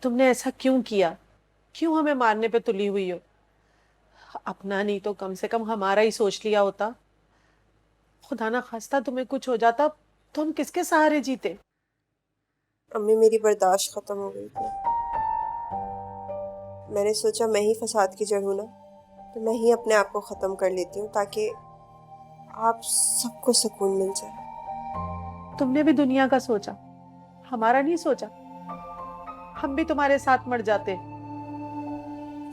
तुमने ऐसा क्यों किया? क्यों हमें मारने पे तुली हुई हो? अपना नहीं तो कम से कम हमारा ही सोच लिया होता। खुदा ना खास्ता तुम्हें कुछ हो जाता तो हम किसके सहारे जीते? अम्मी, मेरी बर्दाश्त खत्म हो गई थी। मैंने सोचा मैं ही फसाद की जड़ हूँ ना, तो मैं ही अपने आप को ख़त्म कर लेती हूँ ताकि आप सबको सुकून मिल जाए। तुमने भी दुनिया का सोचा, हमारा नहीं सोचा? हम भी तुम्हारे साथ मर जाते।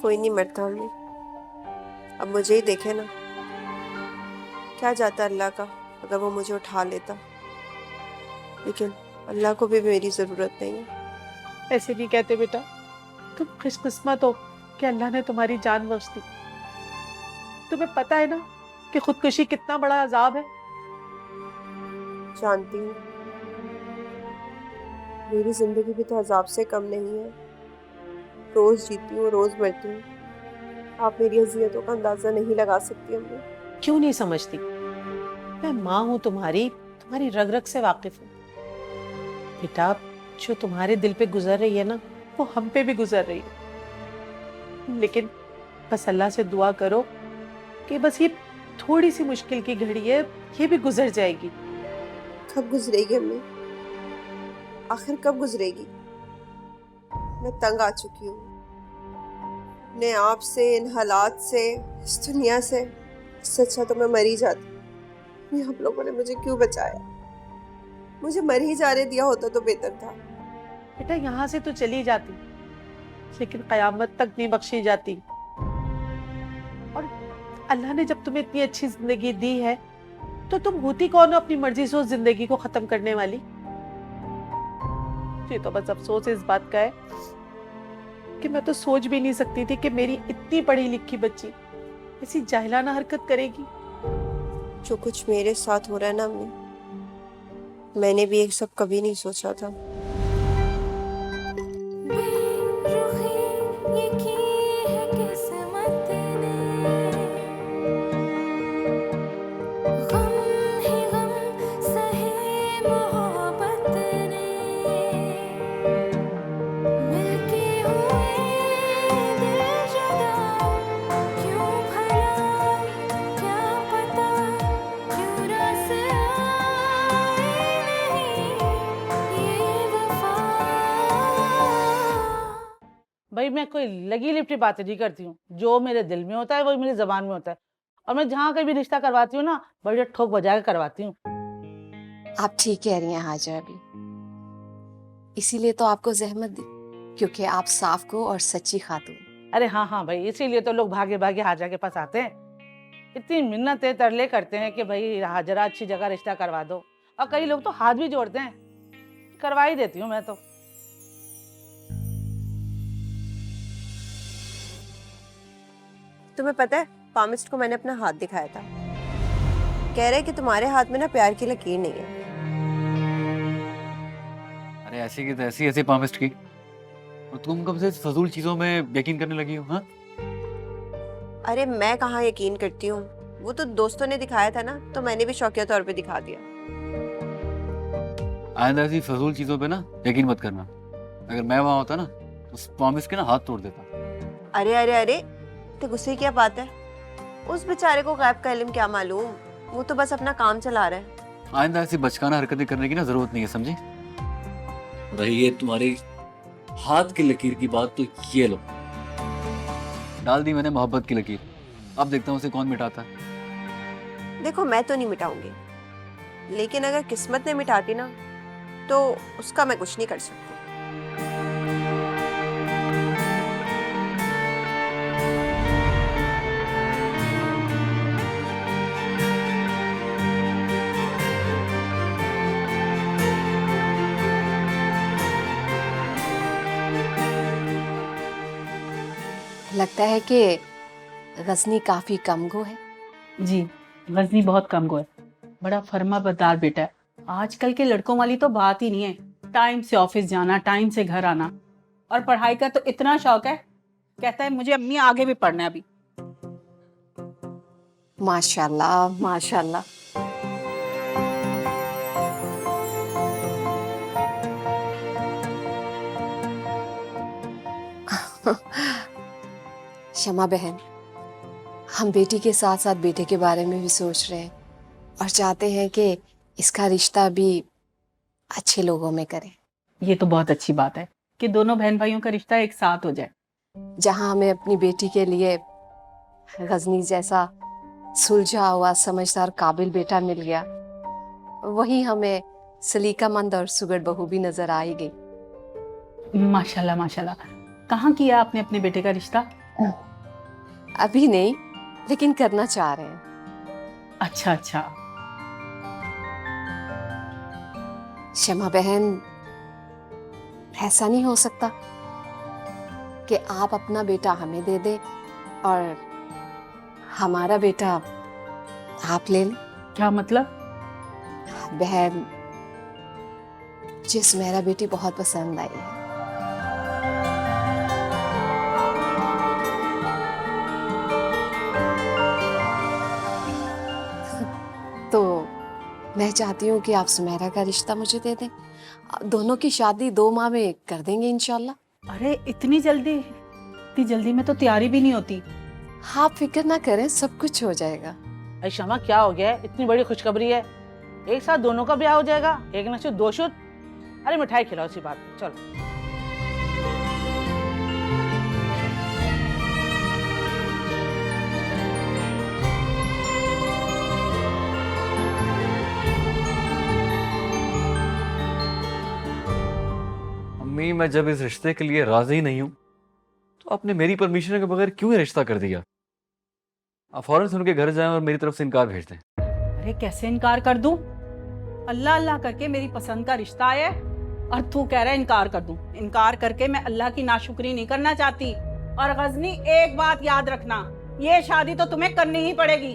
कोई नहीं मरता अम्मी, अब मुझे ही देखे ना। क्या जाता अल्लाह का अगर वो मुझे उठा लेता, लेकिन अल्लाह को भी मेरी ज़रूरत नहीं है। ऐसे नहीं कहते बेटा, तुम खुशकिस्मत हो कि अल्लाह ने तुम्हारी जान बख्श दी। तुम्हें पता है ना कि खुदकुशी कितना बड़ा अजाब है? जानती हूँ, मेरी ज़िंदगी भी तो अजाब से कम नहीं है। रोज़ जीती हूँ, रोज़ मरती हूँ। आप मेरी अजियतों का अंदाज़ा नहीं लगा सकती अम्मी। क्यों नहीं समझती? मैं माँ हूं तुम्हारी, तुम्हारी रग रग से वाकिफ हूँ। बेटा, जो तुम्हारे दिल पे गुजर रही है ना, वो हम पे भी गुजर रही है। लेकिन बस अल्लाह से दुआ करो कि बस ये थोड़ी सी मुश्किल की घड़ी है, ये भी गुजर जाएगी। कब गुजरेगी अम्मी? आखिर कब गुजरेगी? मैं तंग आ चुकी हूँ अपने आप से, इन हालात से, इस दुनिया से। इससे अच्छा तो मैं मर ही जाती। ये आप लोगों ने मुझे क्यों बचाया? मुझे मर ही जाने दिया होता तो बेहतर था। बेटा, यहाँ से तो चली जाती, लेकिन कयामत तक नहीं बख्शी जाती। और अल्लाह ने जब तुम्हें इतनी अच्छी जिंदगी दी है, तो तुम होती कौन हो अपनी मर्जी से उस जिंदगी को खत्म करने वाली? ये तो बस अफसोस इस बात का है कि मैं तो सोच भी नहीं सकती थी कि मेरी इतनी पढ़ी लिखी बच्ची ऐसी जाहिलाना हरकत करेगी। जो कुछ मेरे साथ हो रहा है ना अम्मी, मैंने भी एक सब कभी नहीं सोचा था। भाई मैं कोई लगी लिपटी बातें नहीं करती हूँ। जो मेरे दिल में होता है वही मेरी जबान में होता है। और मैं जहाँ कहीं भी रिश्ता करवाती हूँ ना, बड़े ठोक बजा के करवाती हूँ। आप ठीक कह रही हैं हाजिरा भी, इसीलिए तो आपको जहमत दी, क्योंकि आप साफ को और सच्ची खातून। अरे हाँ हाँ भाई, इसीलिए तो लोग भागे भागे हाजरा के पास आते हैं। इतनी मिन्नतें तरले करते हैं कि भाई हाजरा अच्छी जगह रिश्ता करवा दो। और कई लोग तो हाथ भी जोड़ते हैं। करवा ही देती हूँ मैं तो। तुम्हें पता है, पामिस्ट को मैंने अपना हाथ दिखाया था। कह रहे कि तुम्हारे हाथ में ना प्यार की लकीर नहीं है। अरे ऐसी की तैसी ऐसी पामिस्ट की। और तुम कब से इस फजूल चीजों में यकीन करने लगी हो? हाँ, अरे मैं कहाँ यकीन करती हूँ, वो तो दोस्तों ने दिखाया था ना, तो मैंने भी शौकिया तौर पे दिखा दिया। आइंदा ऐसी फजूल चीजों पे ना यकीन मत करना। अगर मैं वहां होता ना तो उस पामिस्ट के ना हाथ तोड़ देता। अरे अरे अरे, तो गुस्से की क्या बात है? उस बेचारे को गैब का इल्म क्या मालूम, वो तो बस अपना काम चला रहा है। आइंदा ऐसी बचकाना हरकतें करने की ना जरूरत नहीं है, समझी? रही ये तुम्हारी हाथ की लकीर की बात, तो ये लो, डाल दी मैंने मोहब्बत की लकीर। अब देखता हूँ उसे कौन मिटाता है। देखो, मैं तो नहीं मिटाऊंगी, लेकिन अगर किस्मत ने मिटाती ना, तो उसका मैं कुछ नहीं कर सकती। लगता है कि गजनी काफी कम गो है। जी, गजनी बहुत कम गो है। बड़ा फर्मा बरदार बेटा है। आजकल के लड़कों वाली तो बात ही नहीं है। टाइम से ऑफिस जाना, टाइम से घर आना। और पढ़ाई का तो इतना शौक है, कहता है मुझे अम्मी आगे भी पढ़ना है अभी। माशाल्लाह माशाल्लाह। शमा बहन, हम बेटी के साथ साथ बेटे के बारे में भी सोच रहे हैं और चाहते हैं कि इसका रिश्ता भी अच्छे लोगों में करें, ये तो बहुत अच्छी बात है कि दोनों बहन भाइयों का रिश्ता एक साथ हो जाए। जहां हमें अपनी बेटी के लिए गजनी जैसा सुलझा हुआ समझदार काबिल बेटा मिल गया, वहीं हमें सलीकामंद और सुगड़ बहू भी नजर आ ही गई। माशाल्लाह माशाल्लाह। कहाँ किया आपने अपने बेटे का रिश्ता? अभी नहीं, लेकिन करना चाह रहे हैं। अच्छा अच्छा। शमा बहन, ऐसा नहीं हो सकता कि आप अपना बेटा हमें दे दे और हमारा बेटा आप ले लें। क्या मतलब? बहन, मुझे सुमेरा बेटी बहुत पसंद आई है। तो मैं चाहती हूँ कि आप सुमेरा का रिश्ता मुझे दे दें। दोनों की शादी 2 माह में कर देंगे इंशाल्लाह। अरे इतनी जल्दी? इतनी जल्दी में तो तैयारी भी नहीं होती। आप फिक्र ना करें, सब कुछ हो जाएगा। अरे शमा, क्या हो गया है? इतनी बड़ी खुशखबरी है, एक साथ दोनों का ब्याह हो जाएगा, एक न शुद्ध दो शुद्ध। अरे मिठाई खिलाओ, इसी बात पे चलो। अम्मी, मैं जब इस रिश्ते के लिए राजी नहीं हूं तो आपने मेरी परमिशन के बगैर क्यों ये रिश्ता कर दिया? आप फौरन से उनके घर जाएं और मेरी तरफ से इनकार भेज दें। अरे कैसे इनकार कर दूं? अल्लाह अल्लाह करके मेरी पसंद का रिश्ता है और तू कह रहा है इनकार कर दूं। इनकार करके मैं अल्लाह की नाशुक्री नहीं करना चाहती। और गजनी, एक बात याद रखना, ये शादी तो तुम्हें करनी ही पड़ेगी।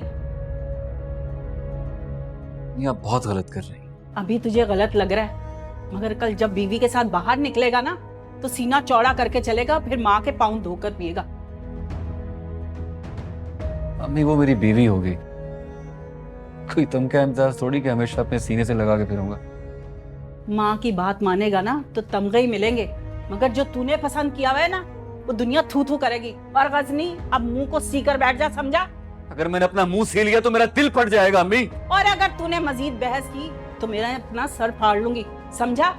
आप बहुत गलत कर रही हैं। अभी तुझे गलत लग रहा है, मगर कल जब बीवी के साथ बाहर निकलेगा ना तो सीना चौड़ा करके चलेगा, फिर माँ के पाँव धोकर पिएगा। अम्मी, वो मेरी बीवी होगी, कोई तमका इम्तियाज थोड़ी कि हमेशा अपने सीने से लगा के फिरूंगा। माँ की बात मानेगा ना तो तमगे ही मिलेंगे, मगर जो तूने पसंद किया हुआ है ना वो दुनिया थू थू करेगी। और गजनी, अब मुंह को सीकर बैठ जा, समझा? अगर मैंने अपना मुंह सी लिया तो मेरा दिल फट जाएगा अम्मी। और अगर तूने मजीद बहस की तो मेरा अपना सर फाड़ लूंगी, समझा?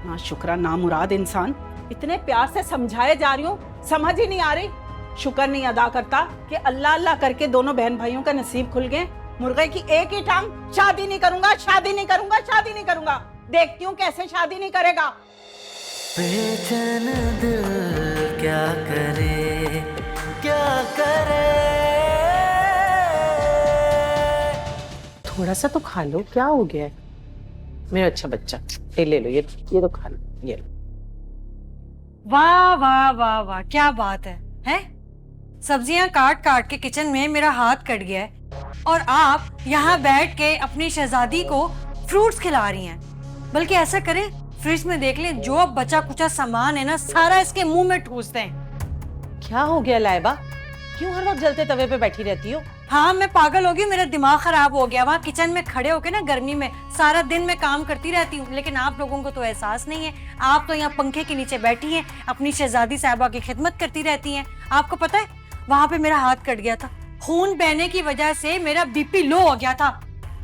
ना शुक्रा ना मुराद इंसान, इतने प्यार से समझाए जा रही हूँ, समझ ही नहीं आ रही। शुक्र नहीं अदा करता कि अल्लाह अल्लाह करके दोनों बहन भाइयों का नसीब खुल गए। मुर्गे की एक ही टांग, शादी नहीं करूंगा, शादी नहीं करूंगा, शादी नहीं करूंगा। देखती हूँ कैसे शादी नहीं करेगा। बेचैन दिल क्या करे, क्या करे। थोड़ा सा तो खा लो, क्या हो गया है मेरा अच्छा बच्चा? ले लो, ये तो खा लो, ये लो। वाह वाह वाह वाह, क्या बात है, हैं? सब्जियां काट काट के किचन में मेरा हाथ कट गया है और आप यहाँ बैठ के अपनी शहजादी को फ्रूट्स खिला रही हैं। बल्कि ऐसा करें, फ्रिज में देख लें, जो अब बचा कुचा सामान है ना, सारा इसके मुंह में ठूस दें। क्या हो गया लाइबा? क्यों हर वक्त जलते तवे पे बैठी रहती हो? हाँ, मैं पागल हो गई, मेरा दिमाग खराब हो गया। वहाँ किचन में खड़े होके ना गर्मी में सारा दिन मैं काम करती रहती हूँ, लेकिन आप लोगों को तो एहसास नहीं है। आप तो यहाँ पंखे के नीचे बैठी हैं, अपनी शहजादी साहिबा की खिदमत करती रहती हैं। आपको पता है, वहाँ पे मेरा हाथ कट गया था, खून बहने की वजह से मेरा बीपी लो हो गया था।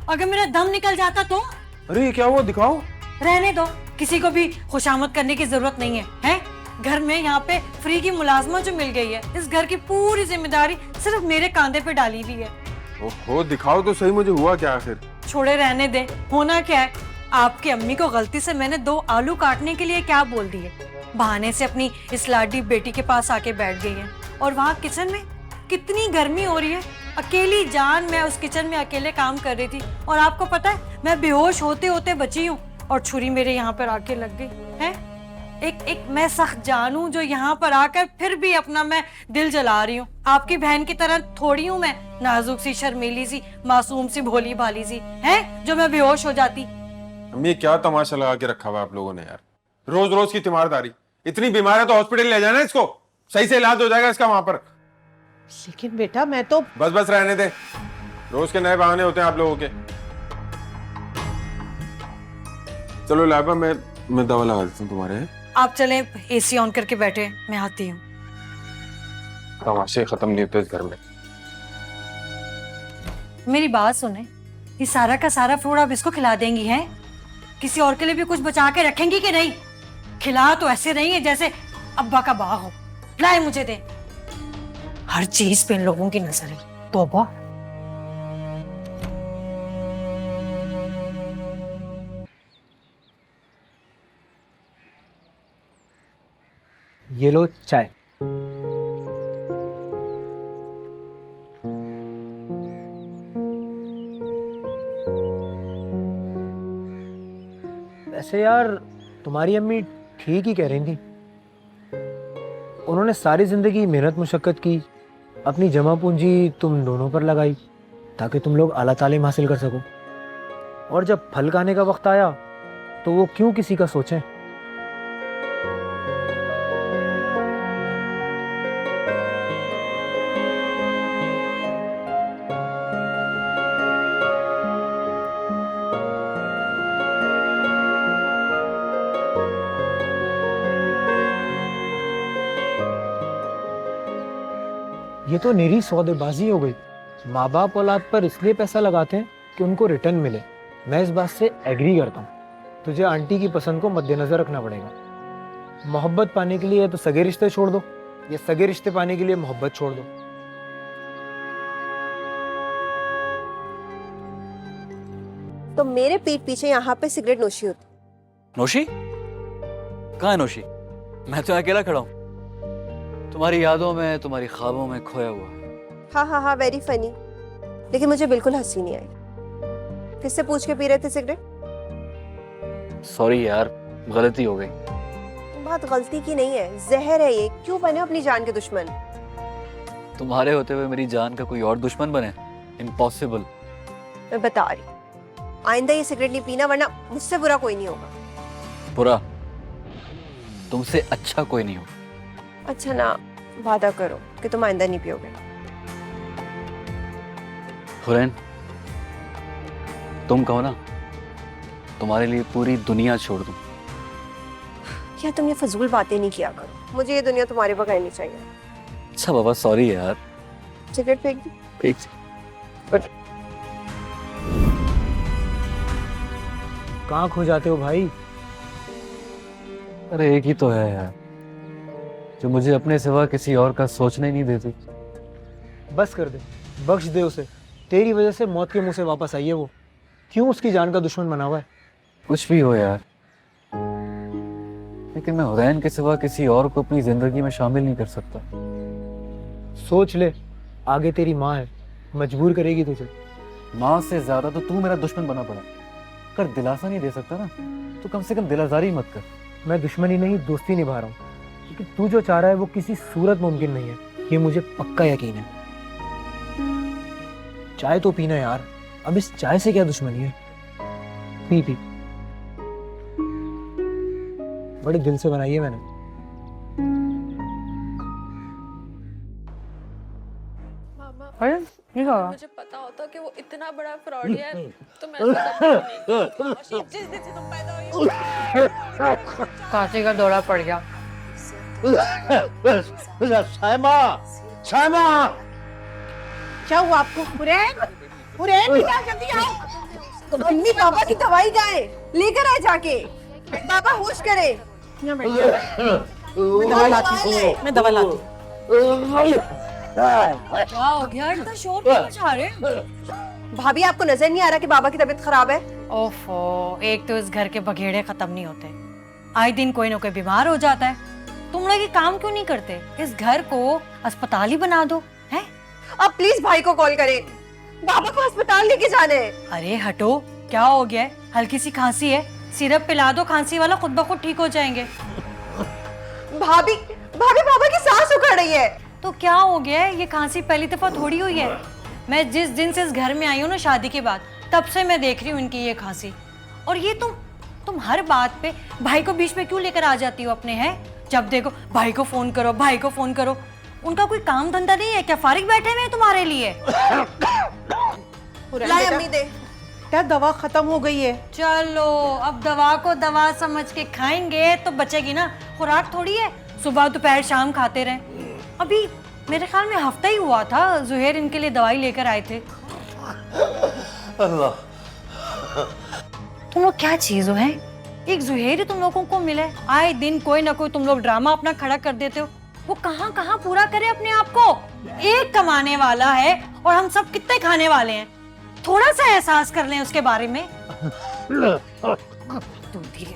अगर मेरा दम निकल जाता तो? अरे ये क्या हुआ, दिखाओ। रहने दो, किसी को भी खुशामद करने की जरूरत नहीं है, हैं? घर में यहाँ पे फ्री की मुलाजमत जो मिल गई है, इस घर की पूरी जिम्मेदारी सिर्फ मेरे कांधे पे डाली हुई है। ओहो, दिखाओ तो सही, मुझे हुआ क्या आखिर? छोड़े, रहने दे। होना क्या है, आपकी अम्मी को गलती से मैंने 2 आलू काटने के लिए क्या बोल दिए, बहाने से अपनी इस लाडी बेटी के पास आके बैठ गई है। और वहाँ किचन में कितनी गर्मी हो रही है, अकेली जान मैं उस किचन में अकेले काम कर रही थी। और आपको पता है, मैं बेहोश होते होते बची हूँ और छुरी मेरे यहाँ पर आके लग गई है। एक मैं सख्त जान हूँ जो यहाँ पर आकर फिर भी अपना मैं दिल जला रही हूँ। आपकी बहन की तरह थोड़ी हूँ मैं, नाजुक सी, शर्मीली सी, मासूम सी, भोली भाली सी, है जो मैं बेहोश हो जाती। अम्मी, क्या तमाशा लगा के रखा हुआ आप लोगों ने यार, रोज रोज की तीमारदारी। इतनी बीमार है तो हॉस्पिटल ले जाना, इसको सही से इलाज हो जाएगा इसका वहां पर। लेकिन बेटा मैं तो बस बस रहने दे, रोज के नए बहाने होते हैं आप लोगों के। चलो लाइबा, मैं दवा लगा देता हूँ तुम्हारे। आप चलें, एसी ऑन करके बैठे, मैं आती हूँ। तमाशे खत्म नहीं होते इस घर में। मेरी बात सुने, ये सारा का सारा फ्रूट आप इसको खिला देंगी हैं? किसी और के लिए भी कुछ बचा के रखेंगी कि नहीं? खिला तो ऐसे नहीं है जैसे अब्बा का बाग हो। लाए मुझे दे। हर चीज पे इन लोगों की नजर है। तौबा। ये लो चाय। वैसे यार तुम्हारी अम्मी ठीक ही कह रही थी। उन्होंने सारी जिंदगी मेहनत मुशक्कत की, अपनी जमा पूंजी तुम दोनों पर लगाई ताकि तुम लोग आला तालीम हासिल कर सको, और जब फल खाने का वक्त आया तो वो क्यों किसी का सोचें। ये तो निरी सौदेबाजी हो गई। माँ बाप औलाद पर इसलिए पैसा लगाते हैं कि उनको रिटर्न मिले। मैं इस बात से एग्री करता हूँ। तुझे आंटी की पसंद को मद्देनजर रखना पड़ेगा। मोहब्बत पाने के लिए तो सगे रिश्ते छोड़ दो, या सगे रिश्ते पाने के लिए मोहब्बत छोड़ दो। तो मेरे पीठ पीछे यहाँ पे सिगरेट नोशी होती। नोशी? कहाँ है नोशी? मैं तो अकेला खड़ा हूँ, तुम्हारी यादों में, तुम्हारी ख्वाबों में खोया हुआ। हाँ हाँ हाँ, वेरी फनी। लेकिन मुझे बिल्कुल हंसी नहीं आई। किससे पूछ के पी रहे थे सिगरेट? सॉरी यार, गलती हो गई। बात गलती की नहीं है, जहर है ये। क्यों बने अपनी जान के दुश्मन? तुम्हारे होते हुए मेरी जान का कोई और दुश्मन बने? इम्पॉसिबल। मैं बता रही, आइंदा ये सिगरेट नहीं पीना, वरना मुझसे बुरा कोई नहीं होगा। बुरा? तुमसे अच्छा कोई नहीं हो। अच्छा ना, वादा करो कि तुम आइंदा नहीं पियोगे। हुरैन, तुम कहो ना, तुम्हारे लिए पूरी दुनिया छोड़ दूं। क्या तुम ये फजूल बातें नहीं किया करो। मुझे ये दुनिया तुम्हारे बगैर नहीं चाहिए। अच्छा बाबा, सॉरी यार। सिगरेट फेंक दी। फेंक। कहाँ खो जाते हो भाई? अरे एक ही तो है यार, जो मुझे अपने सिवा किसी और का सोचना ही नहीं देती। बस कर दे, बख्श दे उसे। तेरी वजह से मौत के मुंह से वापस आई है वो। क्यों उसकी जान का दुश्मन बना हुआ है? कुछ भी हो यार, लेकिन मैं हुरैन के सिवा किसी और को अपनी जिंदगी में शामिल नहीं कर सकता। सोच ले, आगे तेरी माँ है, मजबूर करेगी तुझे। माँ से ज्यादा तो तू मेरा दुश्मन बना पड़ा। अगर दिलासा नहीं दे सकता ना, तो कम से कम दिलाजारी मत कर। मैं दुश्मनी नहीं, दोस्ती निभा रहा हूँ, क्योंकि तू जो चाह रहा है वो किसी सूरत मुमकिन नहीं है। ये मुझे पक्का यकीन है। चाय तो पीना यार, अब इस चाय से क्या दुश्मनी है? पी पी, बड़े दिल से बनाई है मैंने। मुझे पता होता कि वो इतना बड़ा फ्रॉड है तो मैं जिस दिन से तुम पैदा हुई कांचे का दौरा पड़ गया। क्या हुआ आपको? हुरैन, हुरैन, क्या जल्दी आओ। अम्मी, पापा की दवाई कहाँ है? लेकर आए जाके। पापा होश करे। मैं दवा लाती हूँ, मैं दवा लाती हूँ। क्या हो गया? इतना शोर क्यों मचा रहे? भाभी, आपको नजर नहीं आ रहा कि बाबा की तबीयत खराब है? ओफो, एक तो इस घर के बघेड़े खत्म नहीं होते। आए दिन कोई ना कोई बीमार हो जाता है। तुम लोग ये काम क्यों नहीं करते? इस घर को अस्पताल ही बना दो। हैं? अब प्लीज भाई को कॉल करें, बाबा को अस्पताल लेके जाना है। अरे हटो, क्या हो गया है? हल्की सी खांसी है, सिरप पिला दो, खांसी वाला खुद ब खुद ठीक हो जाएंगे। भाभी, भाभी, बाबा की सांस उखड़ रही है। तो क्या हो गया है? ये खांसी पहली दफा थोड़ी हुई है। मैं जिस दिन से इस घर में आई हूँ ना शादी के बाद, तब से मैं देख रही हूँ इनकी ये खांसी। और ये तुम हर बात पे भाई को बीच में क्यों लेकर आ जाती हो अपने? हैं, जब देखो भाई को फोन करो, भाई को फोन करो। उनका कोई काम धंधा नहीं है क्या? फारिग बैठे हुए हैं तुम्हारे लिए? लाई अम्मी दे। क्या दवा खत्म हो गई है? चलो, अब दवा को दवा समझ के खाएंगे तो बचेगी ना। खुराक थोड़ी है सुबह दोपहर शाम खाते रहे। अभी मेरे ख्याल में हफ्ता ही हुआ था जुहैर इनके लिए दवाई लेकर आए थे। अल्लाह, तुम लोग क्या चीज हो हैं? एक जुहैर ही तुम लोगों को मिले, आए दिन कोई ना कोई तुम लोग ड्रामा अपना खड़ा कर देते हो। वो कहाँ कहाँ पूरा करे अपने आप को? एक कमाने वाला है और हम सब कितने खाने वाले हैं। थोड़ा सा एहसास कर लें उसके बारे में।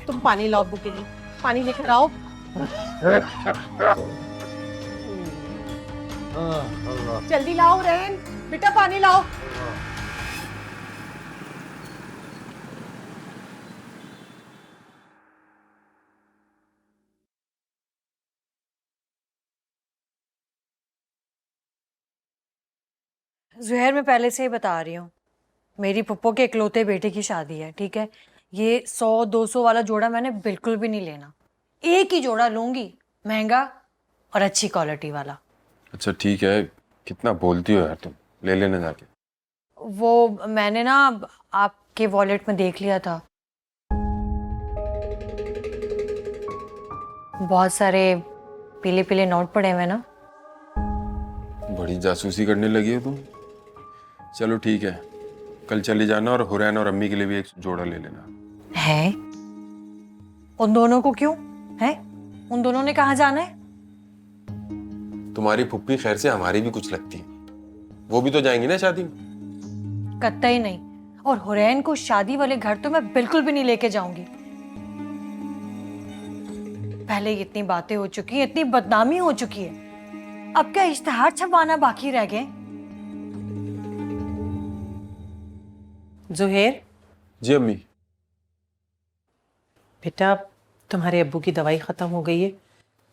तुम पानी लाओ अब्बू के लिए, पानी लेकर आओ। जल्दी लाओ रेन, बेटा पानी लाओ। जुहैर, मैं पहले से ही बता रही हूँ, मेरी पप्पो के इकलौते बेटे की शादी है, ठीक है? ये 100-200 वाला जोड़ा मैंने बिल्कुल भी नहीं लेना। एक ही जोड़ा लूंगी, महंगा और अच्छी क्वालिटी वाला। अच्छा ठीक है, कितना बोलती हो यार तुम, ले लेना जाके। वो मैंने ना आपके वॉलेट में देख लिया था, बहुत सारे पीले पीले नोट पड़े हुए ना। बड़ी जासूसी करने लगी हो तुम। चलो ठीक है, कल चले जाना और हुरैन और अम्मी के लिए भी एक जोड़ा ले लेना। है? उन दोनों को क्यों है? उन दोनों ने कहाँ जाना है? तुम्हारी फुप्पी खैर से हमारी भी कुछ लगती है, वो भी तो जाएंगी ना शादी में। कतई नहीं। और हुरैन को शादी वाले घर तो मैं बिल्कुल भी नहीं लेके जाऊंगी। पहले ही इतनी बातें हो चुकी हैं, इतनी बदनामी हो चुकी है, अब क्या इश्तिहार छपवाना बाकी रह गए? जुहैर, जी अम्मी। बेटा तुम्हारे अब्बू की दवाई खत्म हो गई है,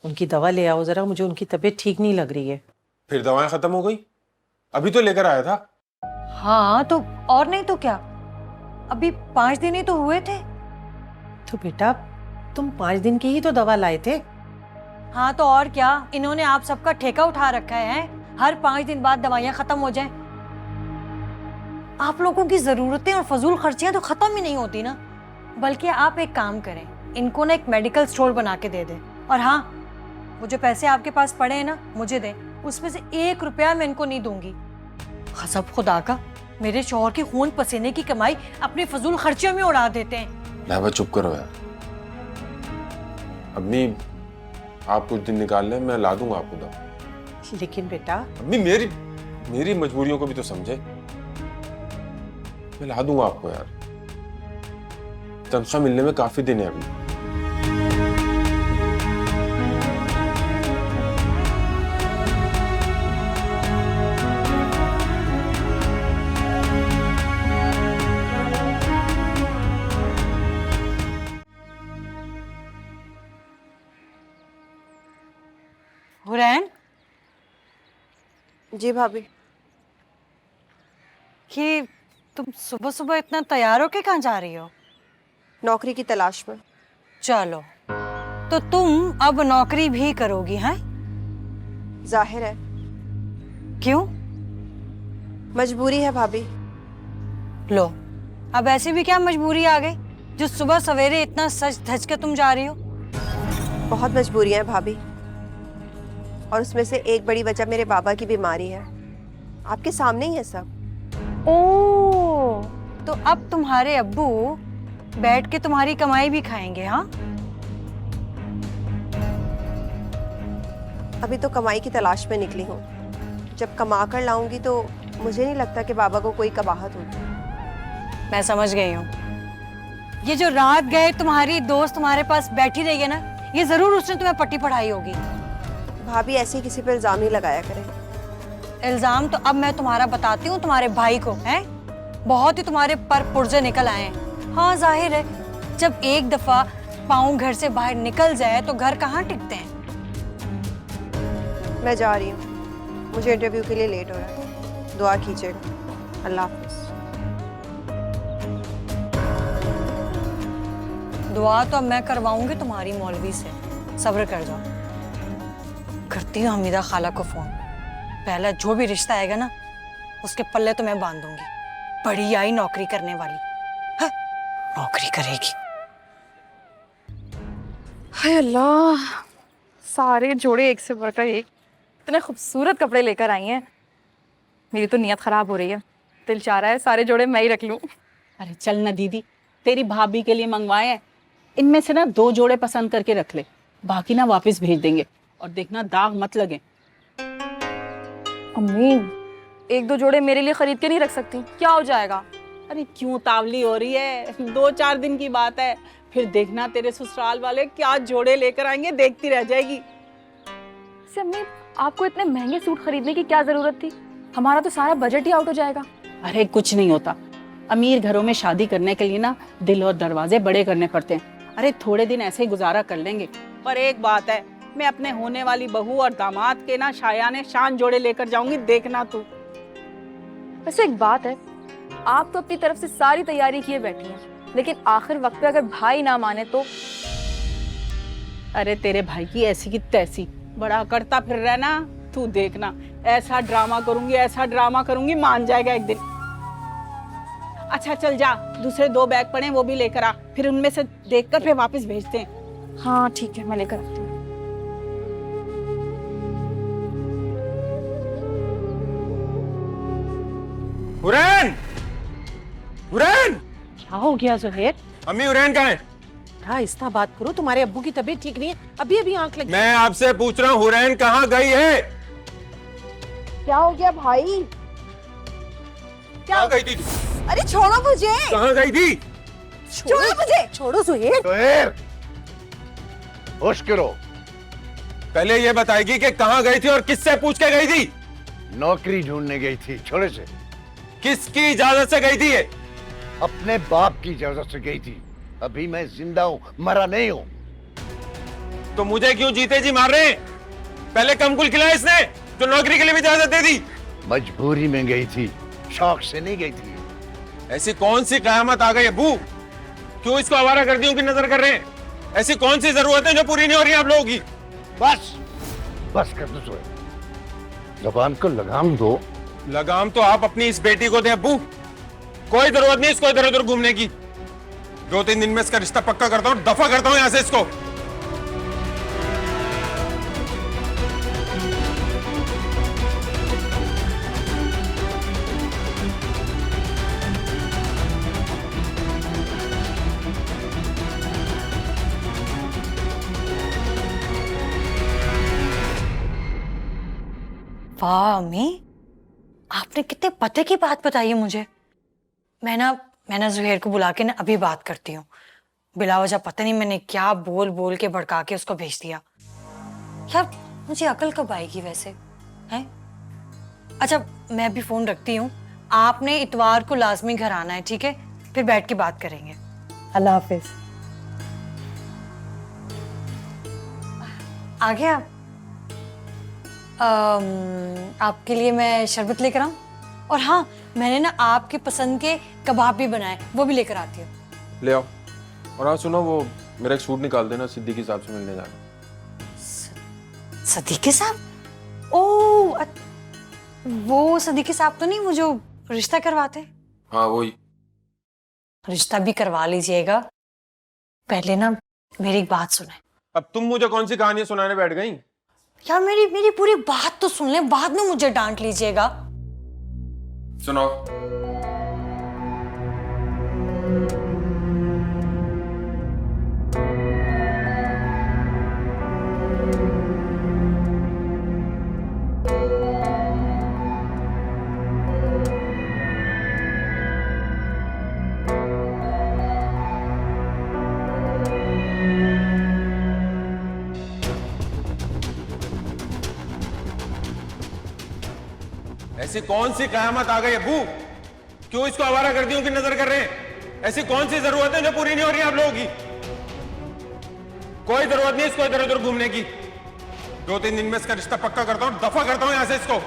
उनकी दवा ले आओ जरा, मुझे उनकी तबीयत ठीक नहीं लग रही है। फिर दवाएं खत्म हो गई? अभी तो लेकर आया था। हाँ तो और नहीं तो क्या, अभी 5 दिन ही तो हुए थे। तो बेटा तुम 5 दिन की ही तो दवा लाए थे। हाँ तो और क्या, इन्होंने आप सबका ठेका उठा रखा है, हर 5 दिन बाद दवाइयाँ खत्म हो जाएं। आप लोगों की जरूरतें और फजूल खर्चियां तो खत्म ही नहीं होती ना। बल्कि आप एक काम करें, इनको ना एक मेडिकल स्टोर बना के दे दें। और हाँ, वो जो पैसे आपके पास पड़े हैं ना, मुझे दें, उसमें से 1 रुपया मैं इनको नहीं दूंगी। कसम खुदा का, मेरे शौहर की खून पसीने की कमाई अपनी फजूल खर्चियों में उड़ा देते हैं। लावा चुप करो यार। अम्मी आप कुछ दिन निकाल लें, मैं ला दूंगा आपको दवा। लेकिन बेटा अम्मी मेरी मजबूरियों को भी तो समझे। मैं ला दूंगा आपको यार, तनख्वाह मिलने में काफी दिन है अभी। हुरैन, जी भाभी। कि तुम सुबह सुबह इतना तैयार होके कहाँ जा रही हो? नौकरी की तलाश में। चलो, तो तुम अब नौकरी भी करोगी हैं? जाहिर है, क्यों? मजबूरी है भाभी। लो, अब ऐसी भी क्या मजबूरी आ गई जो सुबह सवेरे इतना सज धज के तुम जा रही हो? बहुत मजबूरियां हैं भाभी, और उसमें से एक बड़ी वजह मेरे बाबा की बीमारी है। आपके सामने ही है सब। ओह, तो अब तुम्हारे अब्बू बैठ के तुम्हारी कमाई भी खाएंगे? हाँ, अभी तो कमाई की तलाश में निकली हूँ। जब कमा कर लाऊंगी तो मुझे नहीं लगता कि बाबा को कोई कबाहत होगी। मैं समझ गई हूँ। ये जो रात गए तुम्हारी दोस्त तुम्हारे पास बैठी रही है ना, ये जरूर उसने तुम्हें पट्टी पढ़ाई होगी। भाभी ऐसे ही किसी पर इल्जाम नहीं लगाया करें। इल्जाम तो अब मैं तुम्हारा बताती हूँ तुम्हारे भाई को, हैं? बहुत ही तुम्हारे पर पुर्जे निकल आए हैं। हाँ जाहिर है, जब एक दफा पाँव घर से बाहर निकल जाए तो घर कहाँ टिकते हैं। मैं जा रही हूँ, मुझे इंटरव्यू के लिए लेट हो रहा है। दुआ कीजिएगा। अल्लाह हाफिज़। दुआ तो अब मैं करवाऊंगी तुम्हारी मौलवी से, सब्र कर जाओ। करती हूँ हमीदा खाला को फोन, पहला जो भी रिश्ता आएगा ना उसके पल्ले तो मैं बांध दूंगी। बड़ी आई नौकरी करने वाली है, नौकरी करेगी। हाय अल्लाह, सारे जोड़े एक से बढ़कर एक, इतने खूबसूरत कपड़े लेकर आई हैं, मेरी तो नीयत खराब हो रही है। दिल चाह रहा है सारे जोड़े मैं ही रख लूं। अरे चल ना दीदी, तेरी भाभी के लिए मंगवाए हैं, इनमें से ना 2 जोड़े पसंद करके रख ले, बाकी ना वापस भेज देंगे। और देखना दाग मत लगे। अम्मी 1-2 जोड़े मेरे लिए खरीद के नहीं रख सकती? क्या हो जाएगा? अरे क्यों तावली हो रही है, 2-4 दिन की बात है, फिर देखना तेरे ससुराल वाले क्या जोड़े लेकर आएंगे, देखती रह जाएगी। अम्मी आपको इतने महंगे सूट खरीदने की क्या जरूरत थी? हमारा तो सारा बजट ही आउट हो जाएगा। अरे कुछ नहीं होता, अमीर घरों में शादी करने के लिए ना दिल और दरवाजे बड़े करने पड़ते हैं। अरे थोड़े दिन ऐसे ही गुजारा कर लेंगे। पर एक बात है, मैं अपने होने वाली बहू और दामाद के ना शायाने शान जोड़े लेकर जाऊंगी, देखना तू। वैसे एक बात है, आप तो अपनी तरफ से सारी तैयारी किए बैठी हैं, लेकिन आखिर वक्त पे अगर भाई ना माने तो? अरे तेरे भाई की ऐसी की तैसी बड़ा करता फिर रहा ना, तू देखना ऐसा ड्रामा करूंगी, मान जाएगा एक दिन। अच्छा चल जा, दूसरे 2 बैग पड़े वो भी लेकर आ, फिर उनमें से देखकर फिर वापस भेजते हैं। हाँ ठीक है, मैं लेकर आती हूँ। हुरैन! हुरैन! क्या हो गया जुहैर? अम्मी हुरैन कहाँ है? आहिस्ता बात करो, तुम्हारे अब्बू की तबीयत ठीक नहीं है, अभी अभी आंख लगी। मैं आपसे पूछ रहा हूँ हुरैन कहाँ गई है? क्या हो गया भाई? कहाँ गई थी? अरे छोड़ो मुझे, कहाँ गई थी? छोड़ो मुझे, छोड़ो जुहैर। जुहैर, होश करो। पहले ये बताएगी कि कहाँ गई थी और किससे पूछ के गई थी? नौकरी ढूंढने गई थी, छोड़े से। किसकी इजाजत से गई थी ये? अपने बाप की इजाजत से गई थी। अभी मैं जिंदा हूँ, मरा नहीं हूँ। तो मुझे क्यों जीते जी मार रहे हैं? पहले कमकुल खिलाया इसने जो नौकरी के लिए भी इजाजत दे दी। मजबूरी में गई थी, शौक से नहीं गई थी। ऐसी कौन सी कयामत आ गई अब्बू? क्यों इसको आवारागर्दियों की नजर कर रहे हैं? ऐसी कौन सी जरूरतें जो पूरी नहीं हो रही आप लोगों की? बस कर दो जुहैर, ज़बान को लगाम दो। लगाम तो आप अपनी इस बेटी को दे अब्बू, कोई जरूरत नहीं इसको इधर उधर घूमने की। 2-3 दिन में इसका रिश्ता पक्का करता हूँ, दफा करता हूँ यहाँ से इसको। वाह अम्मी, आपने कितने पते की बात बताई है मुझे। मैं ना जुहैर को बुला के ना अभी बात करती हूँ। बिला वजह पता नहीं मैंने क्या बोल बोल के भड़का के उसको भेज दिया। यार मुझे अकल कब आएगी वैसे, हैं? अच्छा मैं अभी फोन रखती हूँ, आपने इतवार को लाजमी घर आना है, ठीक है? फिर बैठ के बात करेंगे। अल्लाह हाफिज। आ गया? आपके लिए मैं शरबत लेकर आऊं? और हाँ, मैंने ना आपके पसंद के कबाब भी बनाए, वो भी लेकर आती हूँ। ले आओ। और हाँ सुनो, वो मेरा एक सूट निकाल देना, सिद्दीकी साहब से मिलने जाना। सिद्दीकी साहब? ओह वो सिद्दीकी साहब तो नहीं, वो जो रिश्ता करवाते? हाँ वही। रिश्ता भी करवा लीजिएगा, पहले ना मेरी एक बात सुने। अब तुम मुझे कौन सी कहानियां सुनाने बैठ गई? यार मेरी पूरी बात तो सुन ले, बाद में मुझे डांट लीजिएगा। सुनाओ। ऐसी कौन सी कयामत आ गई अब्बू? क्यों इसको आवारागर्दियों की नजर कर रहे हैं? ऐसी कौन सी जरूरतें जो पूरी नहीं हो रही आप लोगों की? कोई जरूरत नहीं इसको इधर उधर घूमने की। 2-3 दिन में इसका रिश्ता पक्का करता हूँ, दफा करता हूँ यहाँ से इसको।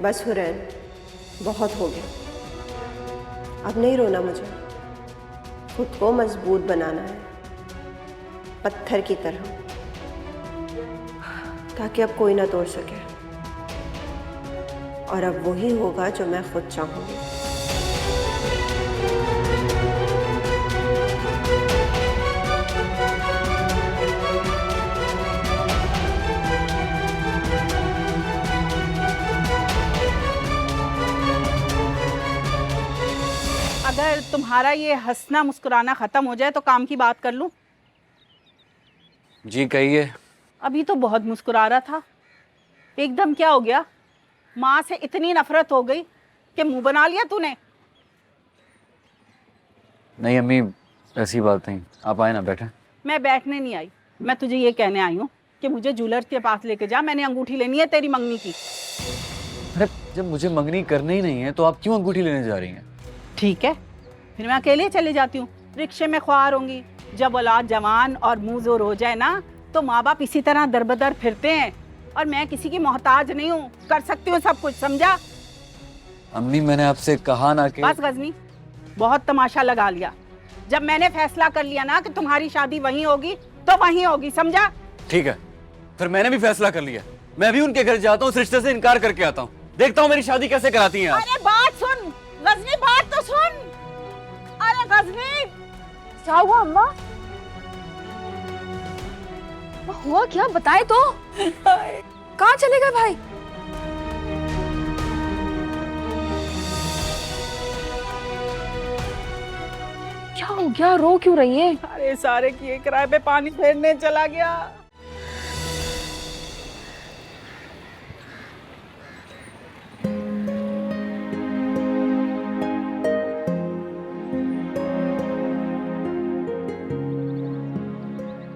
बस हुरैन, बहुत हो गया, अब नहीं रोना मुझे। खुद को मजबूत बनाना है, पत्थर की तरह, ताकि अब कोई ना तोड़ सके। और अब वही होगा जो मैं खुद चाहूंगी। अगर तुम्हारा ये हंसना मुस्कुराना खत्म हो जाए तो काम की बात कर लूं। जी कहिए। अभी तो बहुत मुस्कुरा रहा था, एकदम क्या हो गया? माँ से इतनी नफरत हो गई कि मुंह बना लिया तूने? नहीं अम्मी, ऐसी बात नहीं। आप आए ना, बैठे। मैं बैठने नहीं आई, मैं तुझे ये कहने आई हूँ कि मुझे ज्वेलर के पास लेके जा, मैंने अंगूठी लेनी है तेरी मंगनी की। अरे जब मुझे मंगनी करनी ही नहीं है तो आप क्यों अंगूठी लेने जा रही हैं? ठीक है, फिर मैं अकेले चले जाती हूँ, रिक्शे में ख्वार होंगी। जब औलाद जवान और मुंह जोर हो जाए ना तो माँ बाप इसी तरह दर बदर फिरते हैं, और मैं किसी की मोहताज नहीं हूँ, कर सकती हूँ सब कुछ, समझा? अम्मी मैंने आपसे कहा ना कि... बस गजनी, बहुत तमाशा लगा लिया। जब मैंने फैसला कर लिया ना कि तुम्हारी शादी वहीं होगी तो वहीं होगी, समझा? ठीक है, फिर मैंने भी फैसला कर लिया। मैं भी उनके घर जाता हूँ, इस रिश्ते से इनकार करके आता हूँ, देखता हूँ मेरी शादी कैसे कराती हैं आप। अरे बात सुन गजनी, बात तो सुन। अरे गजनी, क्या हुआ अम्मा? हुआ क्या, बताए तो। कहाँ चले गए भाई? क्या हो गया, रो क्यों रही है? अरे सारे किए किराए पे पानी फेरने चला गया।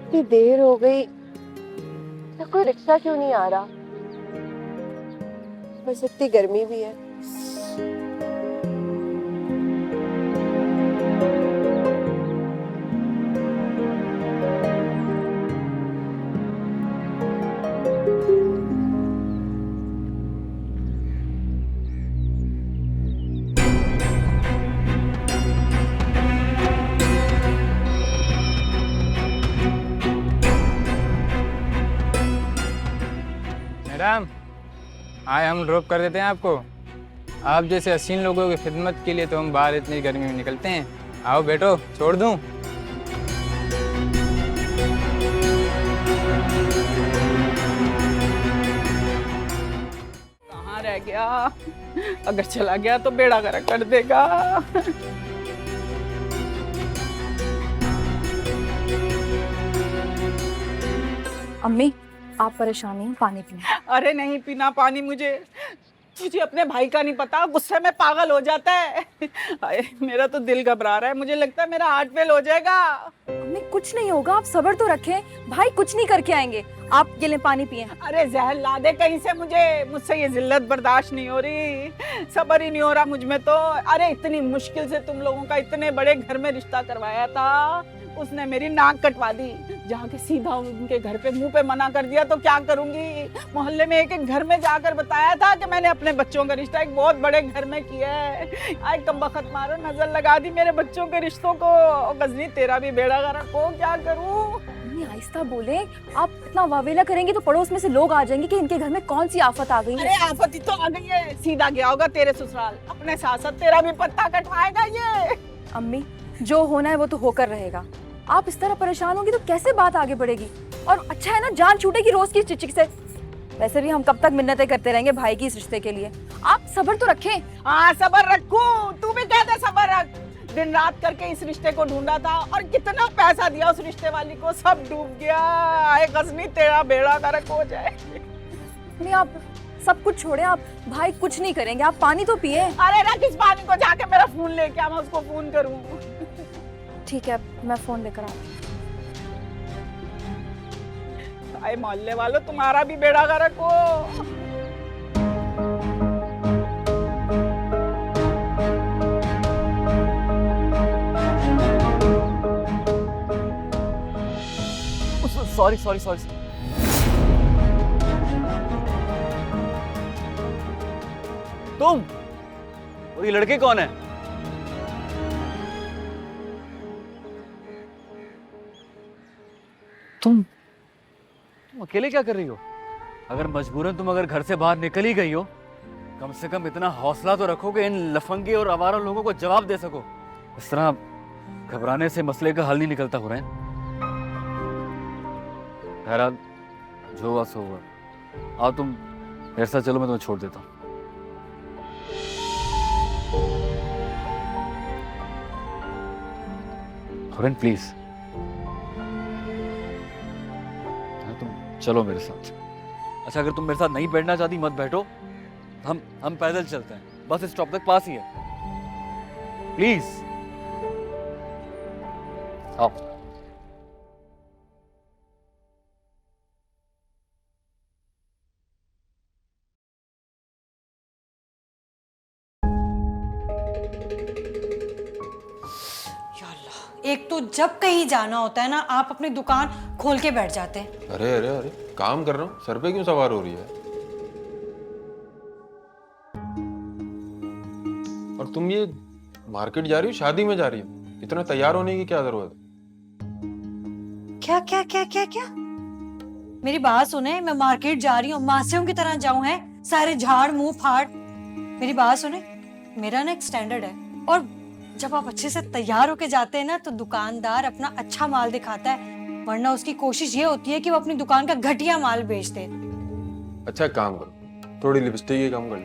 इतनी देर हो गई, तो कोई रिक्शा क्यों नहीं आ रहा? बस इतनी गर्मी भी है। मैडम, आए हम ड्रॉप कर देते हैं आपको। आप जैसे हसीन लोगों की खिदमत के लिए तो हम बाहर इतनी गर्मी में निकलते हैं। आओ बैठो, छोड़ दूं? कहाँ रह गया? अगर चला गया तो बेड़ा गर्क कर देगा। अम्मी, आप परेशान नहीं, पानी पिए। अरे नहीं पीना पानी मुझे, तुझे अपने भाई का नहीं पता, गुस्से में पागल हो जाता है। अरे मेरा तो दिल घबरा रहा है, मुझे लगता है मेरा हार्ट फेल हो जाएगा। अम्मी कुछ नहीं होगा, आप सब्र तो रखें, भाई कुछ नहीं करके आएंगे। आप ये लें, पानी पिए। अरे जहर ला दे कहीं से, मुझसे ये जिल्लत बर्दाश्त नहीं हो रही, सब्र ही नहीं हो रहा मुझ में तो। अरे इतनी मुश्किल से तुम लोगों का इतने बड़े घर में रिश्ता करवाया था, उसने मेरी नाक कटवा दी। जाके सीधा उनके घर पे मुंह पे मना कर दिया तो क्या करूंगी? मोहल्ले में एक एक घर में जाकर बताया था कि मैंने अपने बच्चों का रिश्ता एक बहुत बड़े घर में किया है। आई कमबख्त मारो, नजर लगा दी मेरे बच्चों के रिश्तों को। गजनी तेरा भी बेड़ा गर्क हो, क्या करूं? अम्मी आहिस्ता बोले, आप इतना वावेला करेंगी तो पड़ोस में से लोग आ जाएंगे कि इनके घर में कौन सी आफत आ गई है। अरे आफत ही तो आ गई है, सीधा गया होगा तेरे ससुराल, अपने साथ साथ तेरा भी पत्ता कटवाएगा ये। अम्मी जो होना है वो तो होकर रहेगा, आप इस तरह परेशान होंगी तो कैसे बात आगे बढ़ेगी? और अच्छा है ना, जान छूटेगी रोज की चिचिक से। वैसे भी हम कब तक मिन्नतें करते रहेंगे भाई की इस रिश्ते के लिए, आप सब्र तो रखें। हाँ सब्र रखूं, तू भी कहते सब्र रख। दिन रात करके इस रिश्ते को ढूंढा था और कितना पैसा दिया उस रिश्ते वाली को, सब डूब गया। आए गजनी तेरा बेड़ा गर्क हो जाए। नहीं आप सब कुछ छोड़े, आप भाई कुछ नहीं करेंगे, आप पानी तो पिए। अरे रख इस पानी को, जाके मेरा फोन लेके आ, मैं उसको फोन करूं। ठीक है, मैं फोन लेकर आऊँ। आए मोहल्ले वालों, तुम्हारा भी बेड़ा गर्क हो। Sorry sorry sorry. तुम, वो ये लड़के कौन है? तुम अकेले क्या कर रही हो? अगर मजबूरन तुम अगर घर से बाहर निकल ही गई हो कम से कम इतना हौसला तो रखो कि इन लफंगे और आवारा लोगों को जवाब दे सको। इस तरह घबराने से मसले का हल नहीं निकलता हो रहा है। बहरहाल जो हुआ सो हुआ। आओ तुम मेरे साथ चलो, मैं तुम्हें छोड़ देता हूँ। हुरैन प्लीज, तुम चलो मेरे साथ। अच्छा अगर तुम मेरे साथ नहीं बैठना चाहती मत बैठो, हम पैदल चलते हैं, बस स्टॉप तक पास ही है। प्लीज आओ। एक तो जब कहीं जाना होता है ना, आप अपनी दुकान खोल के बैठ जाते हैं। अरे अरे अरे, काम कर रहा हूँ, सर पे क्यों सवार हो रही है? और तुम ये मार्केट जा रही हो, शादी में जा रही हो, इतना तैयार होने की क्या जरूरत है? क्या क्या क्या क्या क्या? मेरी बात सुने, मैं मार्केट जा रही हूँ, मासूम की तरह जाऊं है, सारे झाड़ मुंह फाड़। मेरी बात सुने, मेरा ना एक स्टैंडर्ड है, और जब आप अच्छे से तैयार होके जाते हैं ना तो दुकानदार अपना अच्छा माल दिखाता है, वरना उसकी कोशिश ये होती है कि वो अपनी दुकान का घटिया माल बेच दे। अच्छा काम करो, थोड़ी लिपस्टिक ही कम कर लो।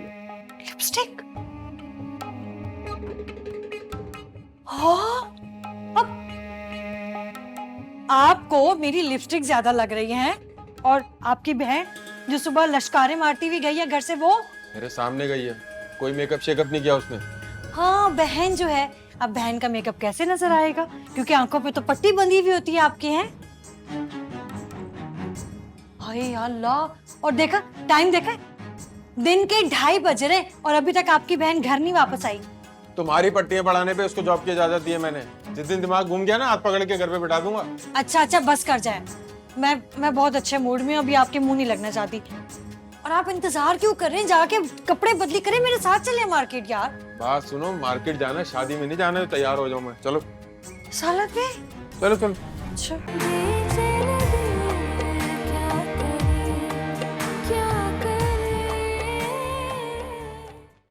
लिपस्टिक? हाँ, अब आपको मेरी लिपस्टिक ज्यादा लग रही है, और आपकी बहन जो सुबह लश्कारे मारती हुई गई है घर से, वो मेरे सामने गई है, कोई मेकअप शेकअप नहीं किया उसने। हाँ बहन जो है, अब बहन का मेकअप कैसे नजर आएगा, क्योंकि आंखों पे तो पट्टी बंधी हुई होती है आपकी, हैं? हाय अल्लाह, और देखा टाइम देखा, दिन के 2:30 बज रहे और अभी तक आपकी बहन घर नहीं वापस आई। तुम्हारी पट्टियां बढ़ाने पे उसको जॉब की इजाजत दी है मैंने। जिस दिन दिमाग घूम गया ना, हाथ पकड़ के घर पे बिठा दूंगा। अच्छा अच्छा बस कर जाए, मैं बहुत अच्छे मूड में हूं, अभी आपके मुंह नहीं लगना चाहती। और आप इंतजार क्यों कर रहे हैं, जाके कपड़े बदली करें, मेरे साथ चले मार्केट यार। बात सुनो, मार्केट जाना है, शादी में नहीं जाना है, तैयार हो जाओ मैं। चलो साला पे चलो चलो। अच्छा